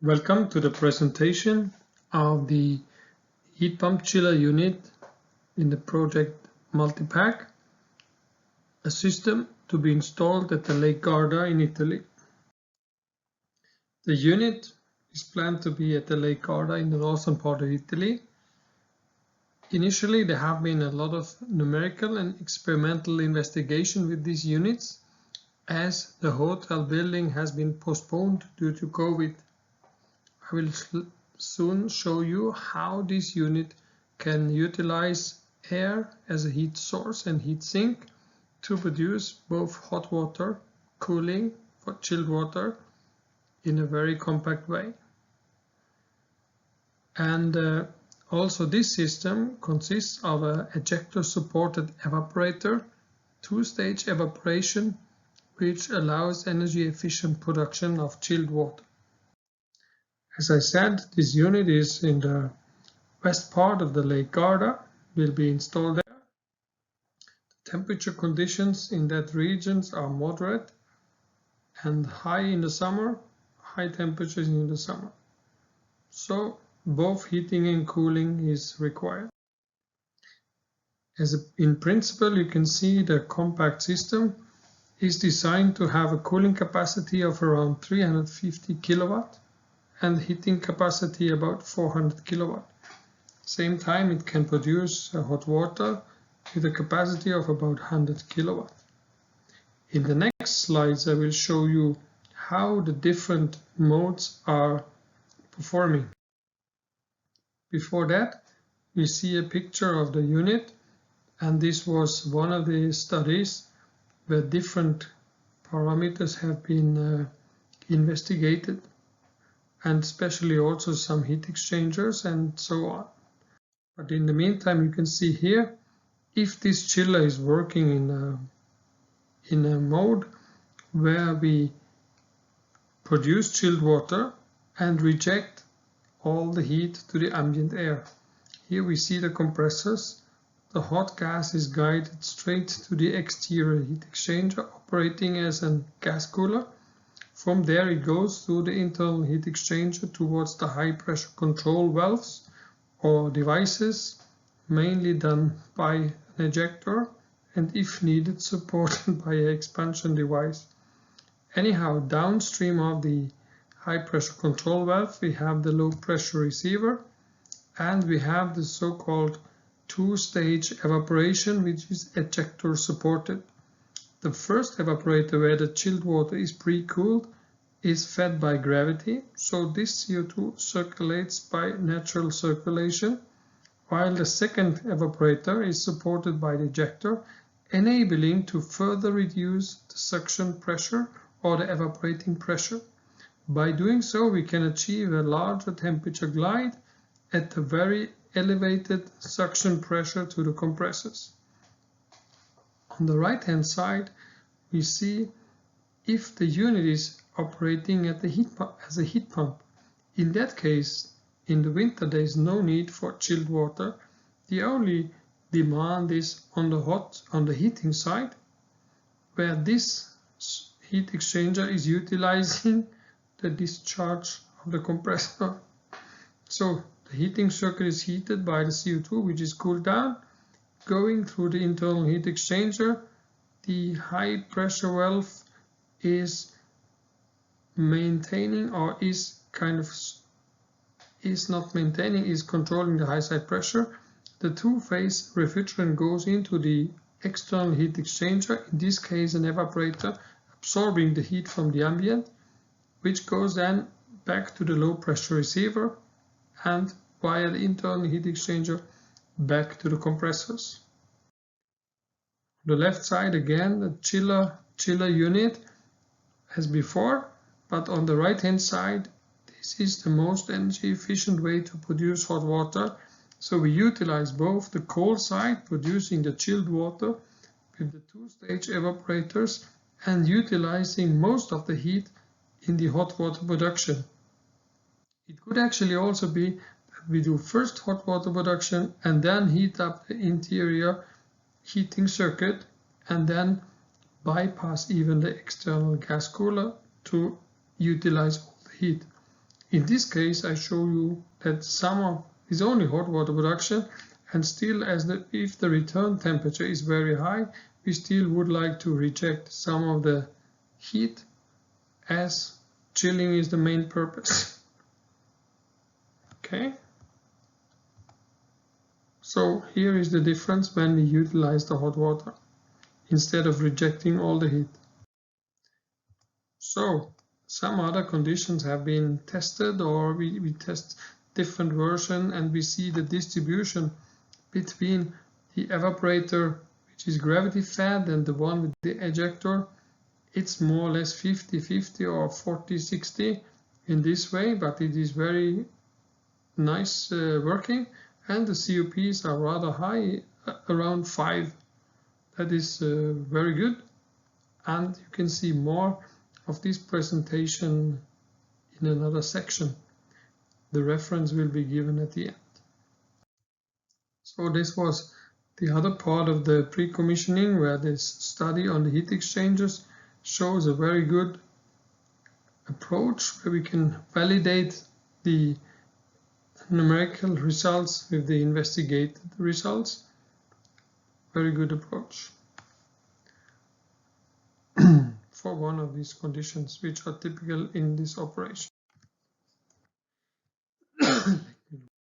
Welcome to the presentation of the heat pump chiller unit in the project MultiPACK, a system to be installed at the Lake Garda in Italy. The unit is planned to be at the Lake Garda in the northern part of Italy. Initially, there have been a lot of numerical and experimental investigation with these units, as the hotel building has been postponed due to COVID. I will soon show you how this unit can utilize air as a heat source and heat sink to produce both hot water, cooling for chilled water in a very compact way. And also this system consists of an ejector supported evaporator, two-stage evaporation, which allows energy efficient production of chilled water. As I said, this unit is in the west part of the Lake Garda, will be installed there. The temperature conditions in that region are moderate and high in the summer, high temperatures in the summer. So both heating and cooling is required. In principle, you can see the compact system is designed to have a cooling capacity of around 350 kilowatt. And heating capacity about 400 kilowatt. Same time, it can produce hot water with a capacity of about 100 kilowatt. In the next slides, I will show you how the different modes are performing. Before that, we see a picture of the unit, and this was one of the studies where different parameters have been investigated, and especially also some heat exchangers and so on. But in the meantime, you can see here, if this chiller is working in a mode where we produce chilled water and reject all the heat to the ambient air. Here we see the compressors. The hot gas is guided straight to the exterior heat exchanger operating as a gas cooler. From there it goes through the internal heat exchanger towards the high pressure control valves or devices, mainly done by an ejector and if needed supported by an expansion device. Anyhow, downstream of the high pressure control valve we have the low pressure receiver and we have the so-called two-stage evaporation, which is ejector supported. The first evaporator, where the chilled water is pre-cooled, is fed by gravity, so this CO2 circulates by natural circulation, while the second evaporator is supported by the ejector, enabling to further reduce the suction pressure or the evaporating pressure. By doing so, we can achieve a larger temperature glide at a very elevated suction pressure to the compressors. On the right hand side, we see if the unit is operating at the heat pump, as a heat pump. In that case, in the winter there is no need for chilled water. The only demand is on the heating side, where this heat exchanger is utilizing the discharge of the compressor. So the heating circuit is heated by the CO2, which is cooled down, going through the internal heat exchanger. The high pressure valve is maintaining or is not maintaining, is controlling the high side pressure. The two-phase refrigerant goes into the external heat exchanger, in this case an evaporator, absorbing the heat from the ambient, which goes then back to the low pressure receiver and via the internal heat exchanger back to the compressors. On the left side again, the chiller unit as before, but on the right hand side, this is the most energy efficient way to produce hot water. So we utilize both the cold side, producing the chilled water with the two-stage evaporators and utilizing most of the heat in the hot water production. It could actually also be that we do first hot water production and then heat up the interior heating circuit and then bypass even the external gas cooler to utilize all the heat. In this case, I show you that some is only hot water production, and still if the return temperature is very high, we still would like to reject some of the heat, as chilling is the main purpose. Okay. So here is the difference when we utilize the hot water instead of rejecting all the heat. So some other conditions have been tested, or we test different versions, and we see the distribution between the evaporator, which is gravity fed, and the one with the ejector. It's more or less 50-50 or 40-60 in this way, but it is very nice working, and the COPs are rather high, around 5. That is very good, and you can see more of this presentation in another section. The reference will be given at the end. So this was the other part of the pre-commissioning, where this study on the heat exchangers shows a very good approach where we can validate the numerical results with the investigated results. Very good approach for one of these conditions which are typical in this operation.